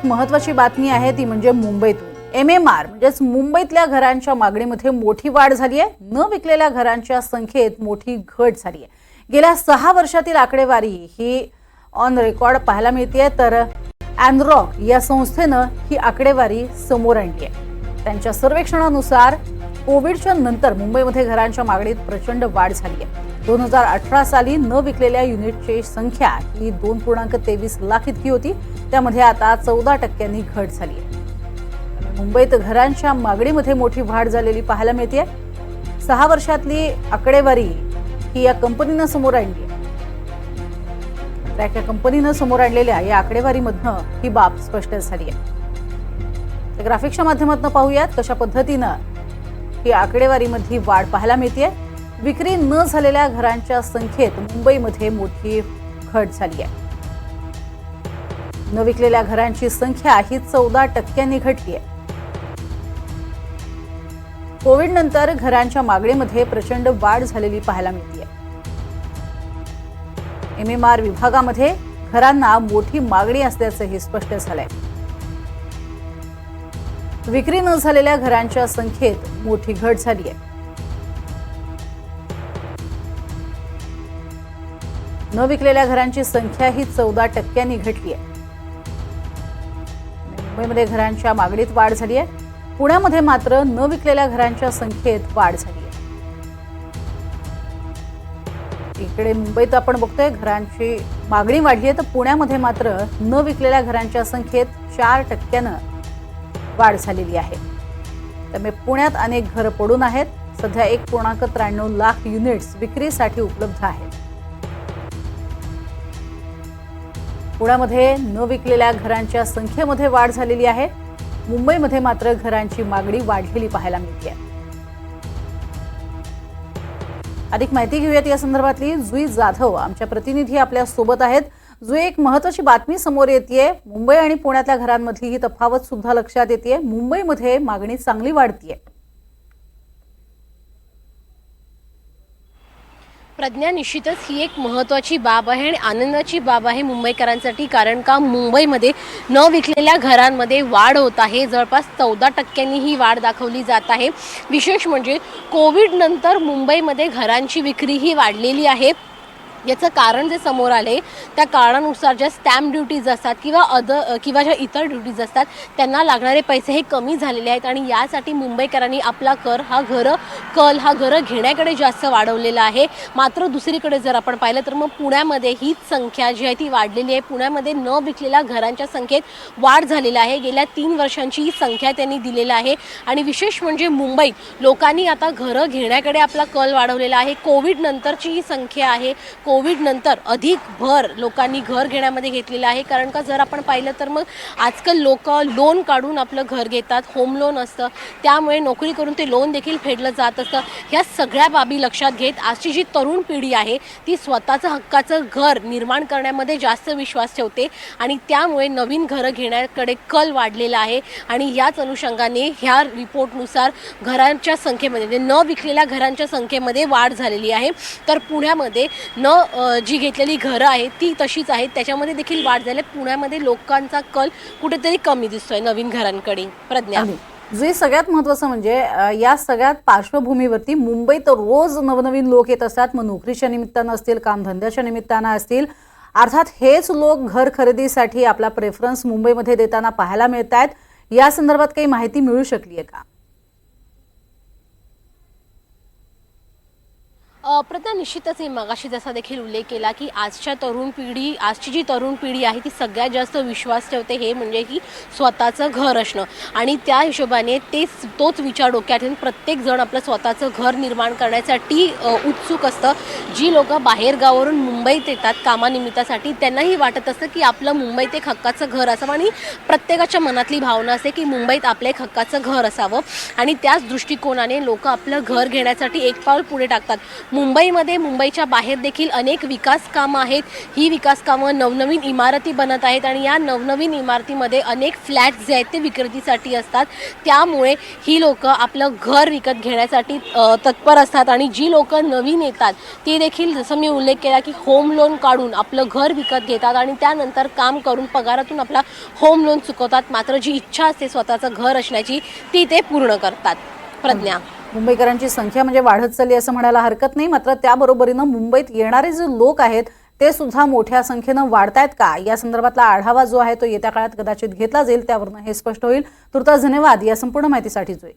एक महत्त्वाची बातमी आहे ती म्हणजे मुंबईतून MMR म्हणजेच मुंबईतल्या घरांच्या मागणीमध्ये मोठी वाढ झाली आहे। न विकलेल्या घरांच्या संख्येत मोठी घट झाली आहे। गेल्या 6 वर्षातील आकडेवारी ही ऑन रेकॉर्ड पाहायला मिळते, तर अॅनरॉक या संस्थेनं ही आकडेवारी समोर आणली आहे। त्यांच्या सर्वेक्षणानुसार कोविडच्या नंतर मुंबईमध्ये घरांच्या मागणीत प्रचंड वाढ झाली आहे। 2018 साली न विकलेल्या युनिटची संख्या ही 2.23 लाख इतकी होती, त्यामध्ये आता 14% घट झाली आहे। मुंबईत घरांच्या मागणीमध्ये मोठी वाढ झालेली पाहायला मिळते। 6 वर्षातली आकडेवारी ही या कंपनीनं समोर आणली आहे। त्या कंपनीनं समोर आणलेल्या या आकडेवारीमधनं ही बाब स्पष्ट झाली आहे। ग्राफिक्सच्या माध्यमातून पाहूयात कशा पद्धतीनं ही आकडेवारीमध्ये वाढ पाहायला मिळते। विक्री न झालेल्या घरांच्या संख्येत मुंबईमध्ये मोठी घट झाली आहे। न विकलेल्या घरांची संख्या ही 14% घटली आहे। कोविड नंतर घरांच्या मागणीमध्ये प्रचंड वाढ झालेली पाहायला मिळते। MMR विभागामध्ये घरांना मोठी मागणी असल्याचंही स्पष्ट झालंय। विक्री न झालेल्या घरांच्या संख्येत मोठी घट झाली आहे। न विकलेल्या घरांची संख्या ही 14% घटली आहे। मुंबईमध्ये घरांच्या मागणीत वाढ झाली आहे। पुण्यामध्ये मात्र न विकलेल्या घरांच्या संख्येत वाढ झाली आहे। इकडे मुंबईत आपण बघतोय घरांची मागणी वाढली आहे, तर पुण्यामध्ये मात्र न विकलेल्या घरांच्या संख्येत 4% वाढ झालेली आहे। त्यामुळे पुण्यात अनेक घरं पडून आहेत। सध्या 1.93 लाख युनिट्स विक्रीसाठी उपलब्ध आहेत। पुण्यामध्ये न विकलेल्या घरांच्या संख्येमध्ये वाढ झालेली आहे। मुंबईमध्ये मात्र घरांची मागणी वाढलेली पाहायला मिळते। अधिक माहिती घेऊयात या संदर्भातली। जुई जाधव आमच्या प्रतिनिधी आपल्या सोबत आहेत। जुई, एक महत्त्वाची बातमी समोर येतेय। मुंबई आणि पुण्यातल्या घरांमधली ही तफावत सुद्धा लक्षात येतेय। मुंबईमध्ये मागणी चांगली वाढतीये। प्रज्ञा, निश्चितच ही एक महत्त्वाची बाब आहे आणि आनंदाची बाब आहे मुंबईकरांसाठी, कारण का मुंबईमध्ये न विकलेल्या घरांमध्ये वाढ होत आहे। जवळपास 14% ही वाढ दाखवली जात आहे। विशेष म्हणजे कोविड नंतर मुंबईमध्ये घरांची विक्री ही वाढलेली आहे। याचं कारण जे समोर आले त्या कारणानुसार ज्या स्टॅम्प ड्युटीज असतात किंवा ज्या इतर ड्युटीज असतात त्यांना लागणारे पैसे हे कमी झालेले आहेत आणि यासाठी मुंबईकरांनी आपला कल हा घरं घेण्याकडे जास्त वाढवलेला आहे। मात्र दुसरीकडे जर आपण पाहिलं तर मग पुण्यामध्ये हीच संख्या जी आहे ती वाढलेली आहे। पुण्यामध्ये न विकलेल्या घरांच्या संख्येत वाढ झालेली आहे। गेल्या 3 वर्षांची ही संख्या त्यांनी दिलेली आहे आणि विशेष म्हणजे मुंबईत लोकांनी आता घरं घेण्याकडे आपला कल वाढवलेला आहे। कोविड नंतरची ही संख्या आहे। कोविड नंतर अधिक भर लोकांनी घर घेण्यामध्ये घेतलेला आहे, कारण का जर आपण पाहिलं तर मग आजकाल लोक लोन काढून आपलं घर घेतात। होम लोन असतं, त्यामुळे नोकरी करून ते लोन देखील फेडलं जात असतं। ह्या सगळ्या बाबी लक्षात घेत आजची जी तरुण पिढी आहे ती स्वतःचं हक्काचं घर निर्माण करण्यामध्ये जास्त विश्वास ठेवते आणि त्यामुळे नवीन घरं घेण्याकडे कल वाढलेला आहे। आणि याच अनुषंगाने ह्या रिपोर्टनुसार घरांच्या संख्येमध्ये न विकलेल्या घरांच्या संख्येमध्ये वाढ झालेली आहे। तर पुण्यामध्ये जी घेतलेली घरं आहेत ती तशीच आहेत, त्याच्यामध्ये देखील वाढ झाली। पुण्यामध्ये लोकांचा कल कुठेतरी कमी दिसतोय नवीन घरांकडे। प्रज्ञा, जे सगळ्यात महत्त्वाचं म्हणजे या सगळ्यात पार्श्वभूमीवरती मुंबईत रोज नवनवीन लोक येत असतात। मग नोकरीच्या निमित्तानं असतील, कामधंद्याच्या निमित्तानं असतील, अर्थात हेच लोक घर खरेदीसाठी आपला प्रेफरन्स मुंबईमध्ये देताना पाहायला मिळत आहेत। या संदर्भात काही माहिती मिळू शकली आहे का? प्रज्ञा, निश्चितच मी मगाशी जसा देखील उल्लेख केला की आजची जी तरुण पिढी आहे ती सगळ्यात जास्त विश्वास ठेवते हे म्हणजे की स्वतःचं घर असणं आणि त्या हिशोबाने तोच विचार डोक्यात ठेवून प्रत्येक जण आपलं स्वतःचं घर निर्माण करण्यासाठी उत्सुक असतं। जी लोक बाहेर गावावरून मुंबईत येतात कामानिमित्तासाठी त्यांनाही वाटत असतं की आपलं मुंबईत एक हक्काचं घर असावं आणि प्रत्येकाच्या मनातली भावना असते की मुंबईत आपलं एक हक्काचं घर असावं आणि त्याच दृष्टिकोनाने लोक आपलं घर घेण्यासाठी एक पाऊल पुढे टाकतात। मुंबईमध्ये मुंबईच्या बाहेर देखील अनेक विकास कामं आहेत. ही विकास कामं नवनवीन इमारती बनत आहेत आणि या नवनवीन इमारतीमध्ये अनेक फ्लॅट्स जे आहेत ते विक्रीसाठी असतात. त्यामुळे ही लोक आपलं घर विकत घेण्यासाठी तत्पर असतात आणि जी लोक नवीन येतात ती देखील जसं मी उल्लेख केला की होम लोन काढून आपलं घर विकत घेतात आणि त्यानंतर काम करून पगारातून आपला होम लोन चुकवतात. मात्र जी इच्छा असते स्वतःचं घर असण्याची ती ते पूर्ण करतात. प्रज्ञा, मुंबईकरांची संख्या म्हणजे वाढत चालली असं म्हणायला हरकत नाही. मात्र त्याबरोबरीनं मुंबईत येणारे जे लोक आहेत ते सुद्धा मोठ्या संख्येनं वाढतायत का, या संदर्भातला आढावा जो आहे तो येत्या काळात कदाचित घेतला जाईल. त्यावरनं हे स्पष्ट होईल. तुर्तास धन्यवाद या संपूर्ण माहितीसाठी जोई.